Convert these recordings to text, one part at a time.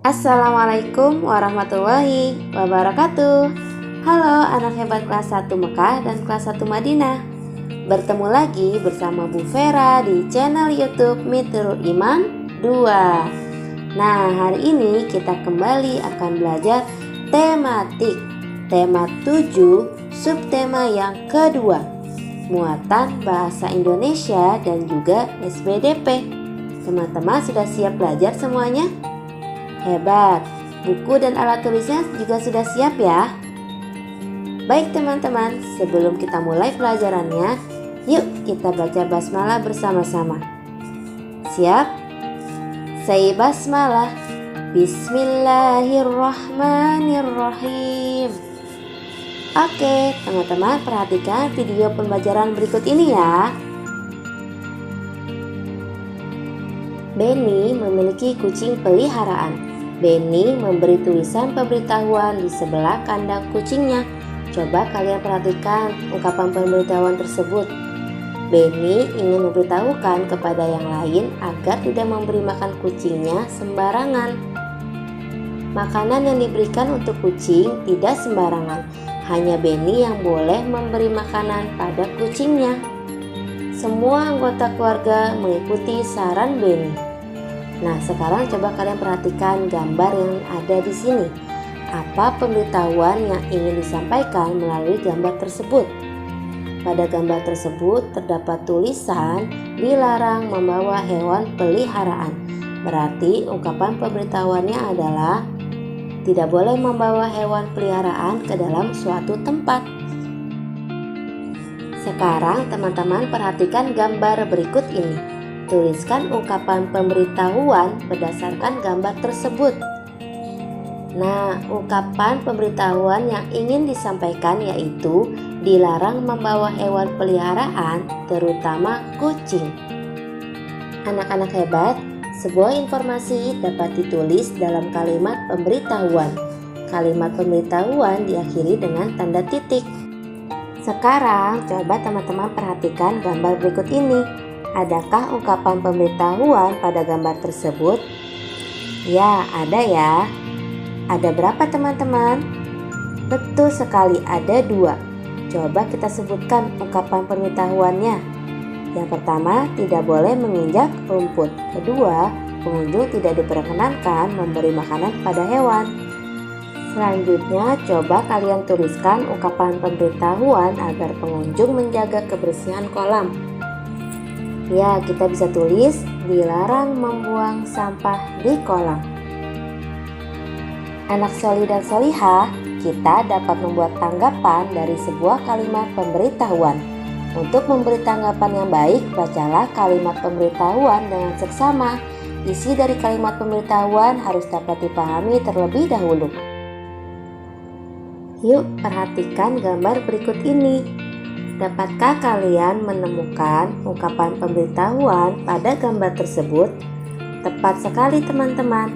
Assalamualaikum warahmatullahi wabarakatuh. Halo anak hebat kelas 1 Mekah dan kelas 1 Madinah. Bertemu lagi bersama Bu Vera di channel YouTube Miturul Iman 2. Nah, hari ini kita kembali akan belajar tematik. Tema 7, subtema yang kedua, muatan bahasa Indonesia dan juga SPDP. Teman-teman sudah siap belajar semuanya? Hebat, buku dan alat tulisnya juga sudah siap ya? Baik teman-teman, sebelum kita mulai pelajarannya, yuk kita baca basmalah bersama-sama. Siap? Say basmalah. Bismillahirrahmanirrahim. Oke, teman-teman perhatikan video pembelajaran berikut ini ya. Benny memiliki kucing peliharaan. Benny memberi tulisan pemberitahuan di sebelah kandang kucingnya. Coba kalian perhatikan ungkapan pemberitahuan tersebut. Benny ingin memberitahukan kepada yang lain agar tidak memberi makan kucingnya sembarangan. Makanan yang diberikan untuk kucing tidak sembarangan. Hanya Benny yang boleh memberi makanan pada kucingnya. Semua anggota keluarga mengikuti saran Benny. Nah, sekarang coba kalian perhatikan gambar yang ada di sini. Apa pemberitahuan yang ingin disampaikan melalui gambar tersebut? Pada gambar tersebut terdapat tulisan dilarang membawa hewan peliharaan. Berarti ungkapan pemberitahuannya adalah tidak boleh membawa hewan peliharaan ke dalam suatu tempat. Sekarang teman-teman perhatikan gambar berikut ini. Tuliskan ungkapan pemberitahuan berdasarkan gambar tersebut. Nah, ungkapan pemberitahuan yang ingin disampaikan yaitu dilarang membawa hewan peliharaan, terutama kucing. Anak-anak hebat, sebuah informasi dapat ditulis dalam kalimat pemberitahuan. Kalimat pemberitahuan diakhiri dengan tanda titik. Sekarang, coba teman-teman perhatikan gambar berikut ini. Adakah ungkapan pemberitahuan pada gambar tersebut? Ya, ada ya. Ada berapa teman-teman? Betul sekali, ada 2. Coba kita sebutkan ungkapan pemberitahuannya. Yang pertama, tidak boleh menginjak rumput. Kedua, pengunjung tidak diperkenankan memberi makanan pada hewan. Selanjutnya, coba kalian tuliskan ungkapan pemberitahuan agar pengunjung menjaga kebersihan kolam. Ya, kita bisa tulis dilarang membuang sampah di kolam. Anak solih dan solihah, kita dapat membuat tanggapan dari sebuah kalimat pemberitahuan. Untuk memberi tanggapan yang baik, bacalah kalimat pemberitahuan dengan seksama. Isi dari kalimat pemberitahuan harus dapat dipahami terlebih dahulu. Yuk, perhatikan gambar berikut ini. Dapatkah kalian menemukan ungkapan pemberitahuan pada gambar tersebut? Tepat sekali teman-teman.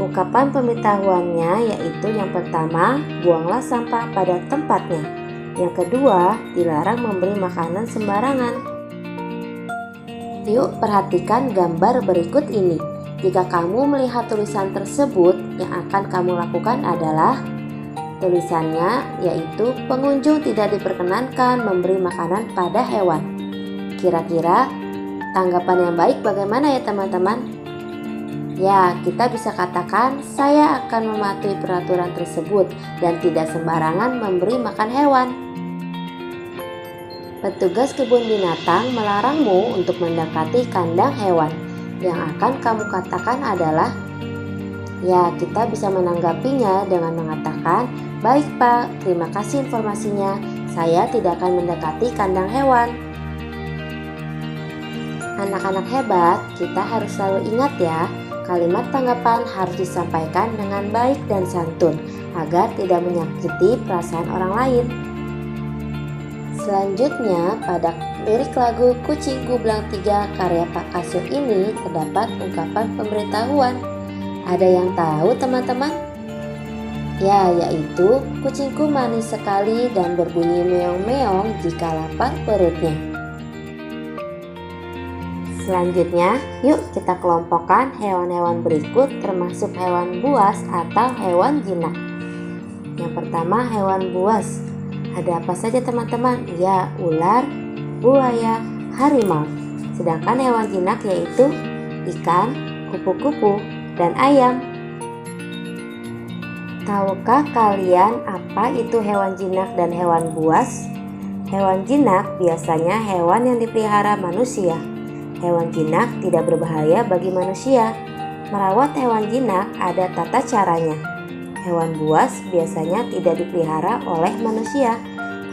Ungkapan pemberitahuannya yaitu yang pertama, buanglah sampah pada tempatnya. Yang kedua, dilarang memberi makanan sembarangan. Yuk perhatikan gambar berikut ini. Jika kamu melihat tulisan tersebut, yang akan kamu lakukan adalah tulisannya yaitu pengunjung tidak diperkenankan memberi makanan pada hewan. Kira-kira tanggapan yang baik bagaimana ya teman-teman? Ya, kita bisa katakan saya akan mematuhi peraturan tersebut dan tidak sembarangan memberi makan hewan. Petugas kebun binatang melarangmu untuk mendekati kandang hewan. Yang akan kamu katakan adalah, ya, kita bisa menanggapinya dengan mengatakan, baik Pak, terima kasih informasinya. Saya tidak akan mendekati kandang hewan. Anak-anak hebat, kita harus selalu ingat ya, kalimat tanggapan harus disampaikan dengan baik dan santun agar tidak menyakiti perasaan orang lain. Selanjutnya, pada lirik lagu Kucing Gublang 3 karya Pak Kasur ini terdapat ungkapan pemberitahuan. Ada yang tahu teman-teman? Ya, yaitu kucingku manis sekali dan berbunyi meong-meong jika lapar perutnya. Selanjutnya, yuk kita kelompokkan hewan-hewan berikut termasuk hewan buas atau hewan jinak. Yang pertama, hewan buas. Ada apa saja teman-teman? Ya, ular, buaya, harimau. Sedangkan hewan jinak yaitu ikan, kupu-kupu, dan ayam. Tahukah kalian apa itu hewan jinak dan hewan buas? Hewan jinak biasanya hewan yang dipelihara manusia. Hewan jinak tidak berbahaya bagi manusia. Merawat hewan jinak ada tata caranya. Hewan buas biasanya tidak dipelihara oleh manusia.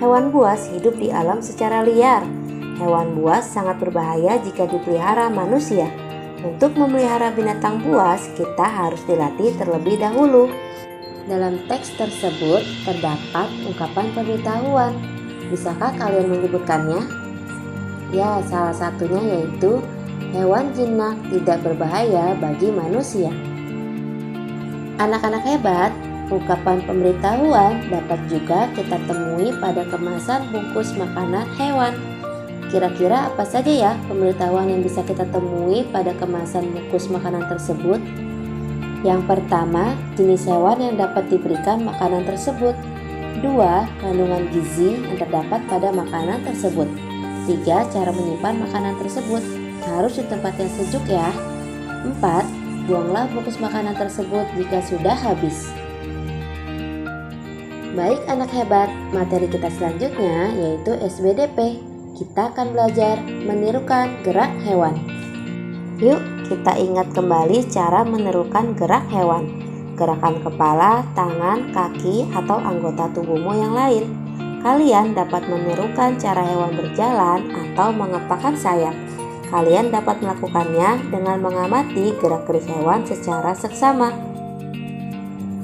Hewan buas hidup di alam secara liar. Hewan buas sangat berbahaya jika dipelihara manusia. Untuk memelihara binatang buas, kita harus dilatih terlebih dahulu. Dalam teks tersebut terdapat ungkapan pemberitahuan. Bisakah kalian menyebutkannya? Ya, salah satunya yaitu hewan jinak tidak berbahaya bagi manusia. Anak-anak hebat, ungkapan pemberitahuan dapat juga kita temui pada kemasan bungkus makanan hewan. Kira-kira apa saja ya pemberitahuan yang bisa kita temui pada kemasan bungkus makanan tersebut? Yang pertama, jenis hewan yang dapat diberikan makanan tersebut. 2. Kandungan gizi yang terdapat pada makanan tersebut. 3. Cara menyimpan makanan tersebut. Harus di tempat yang sejuk ya. 4. Buanglah bungkus makanan tersebut jika sudah habis. Baik anak hebat, materi kita selanjutnya yaitu SBDP. Kita akan belajar menirukan gerak hewan. Yuk kita ingat kembali cara menirukan gerak hewan. Gerakan kepala, tangan, kaki, atau anggota tubuhmu yang lain. Kalian dapat menirukan cara hewan berjalan atau mengepakkan sayap. Kalian dapat melakukannya dengan mengamati gerak-gerik hewan secara seksama.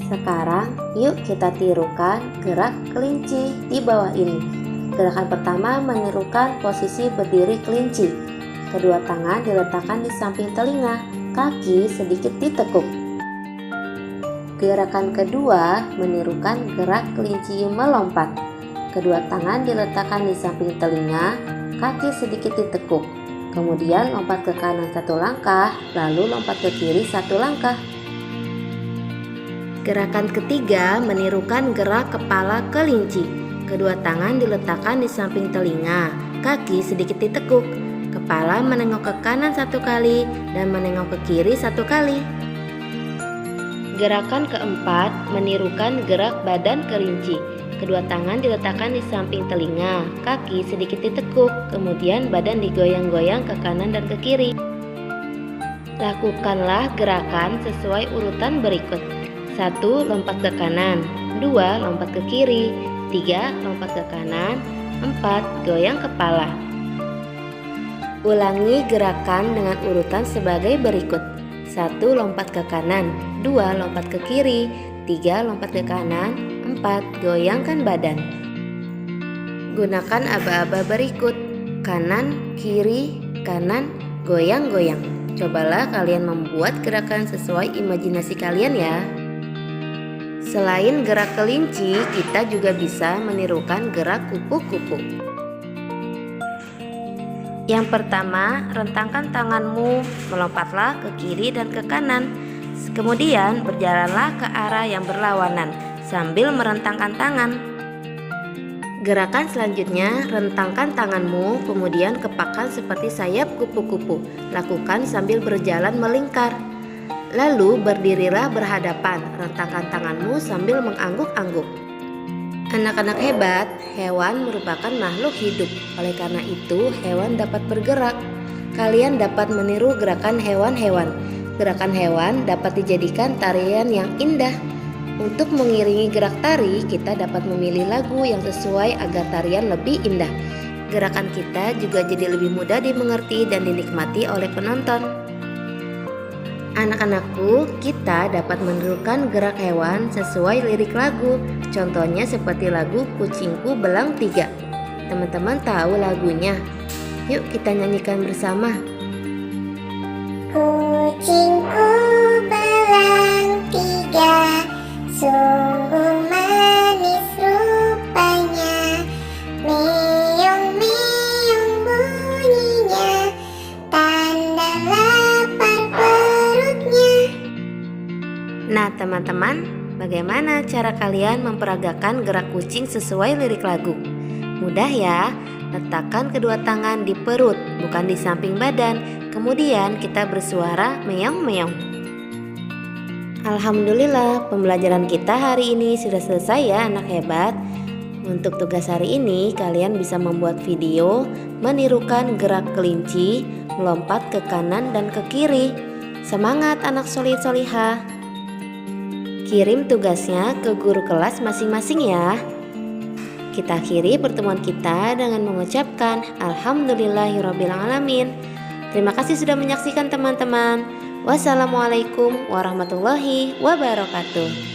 Sekarang yuk kita tirukan gerak kelinci di bawah ini. Gerakan pertama menirukan posisi berdiri kelinci. Kedua tangan diletakkan di samping telinga, kaki sedikit ditekuk. Gerakan kedua menirukan gerak kelinci melompat. Kedua tangan diletakkan di samping telinga, kaki sedikit ditekuk. Kemudian lompat ke kanan 1 langkah, lalu lompat ke kiri 1 langkah. Gerakan ketiga menirukan gerak kepala kelinci. Kedua tangan diletakkan di samping telinga, kaki sedikit ditekuk. Kepala menengok ke kanan 1 kali dan menengok ke kiri 1 kali. Gerakan keempat menirukan gerak badan kelinci. Kedua tangan diletakkan di samping telinga, kaki sedikit ditekuk, kemudian badan digoyang-goyang ke kanan dan ke kiri. Lakukanlah gerakan sesuai urutan berikut. 1. Lompat ke kanan. 2. Lompat ke kiri. 3. Lompat ke kanan. 4. Goyang kepala. Ulangi gerakan dengan urutan sebagai berikut. 1. Lompat ke kanan. 2. Lompat ke kiri. 3. Lompat ke kanan. 4. Goyangkan badan. Gunakan aba-aba berikut. Kanan, kiri, kanan, goyang-goyang. Cobalah kalian membuat gerakan sesuai imajinasi kalian ya. Selain gerak kelinci, kita juga bisa menirukan gerak kupu-kupu. Yang pertama, rentangkan tanganmu, melompatlah ke kiri dan ke kanan. Kemudian berjalanlah ke arah yang berlawanan sambil merentangkan tangan. Gerakan selanjutnya, rentangkan tanganmu, kemudian kepakkan seperti sayap kupu-kupu. Lakukan sambil berjalan melingkar. Lalu berdirilah berhadapan, rentangkan tanganmu sambil mengangguk-angguk. Anak-anak hebat, hewan merupakan makhluk hidup. Oleh karena itu, hewan dapat bergerak. Kalian dapat meniru gerakan hewan-hewan. Gerakan hewan dapat dijadikan tarian yang indah. Untuk mengiringi gerak tari, kita dapat memilih lagu yang sesuai agar tarian lebih indah. Gerakan kita juga jadi lebih mudah dimengerti dan dinikmati oleh penonton. Anak-anakku, kita dapat menirukan gerak hewan sesuai lirik lagu. Contohnya seperti lagu Kucingku Belang 3. Teman-teman tahu lagunya? Yuk kita nyanyikan bersama. Kucingku belang 3, sungguh manis rupanya, meong-meong bunyinya, tanpa teman-teman, bagaimana cara kalian memperagakan gerak kucing sesuai lirik lagu? Mudah ya, letakkan kedua tangan di perut, bukan di samping badan. Kemudian kita bersuara meong-meong. Alhamdulillah, pembelajaran kita hari ini sudah selesai ya anak hebat. Untuk tugas hari ini, kalian bisa membuat video menirukan gerak kelinci, melompat ke kanan dan ke kiri. Semangat anak solih-solihah. Kirim tugasnya ke guru kelas masing-masing ya. Kita akhiri pertemuan kita dengan mengucapkan Alhamdulillahirrabbilalamin. Terima kasih sudah menyaksikan teman-teman. Wassalamualaikum warahmatullahi wabarakatuh.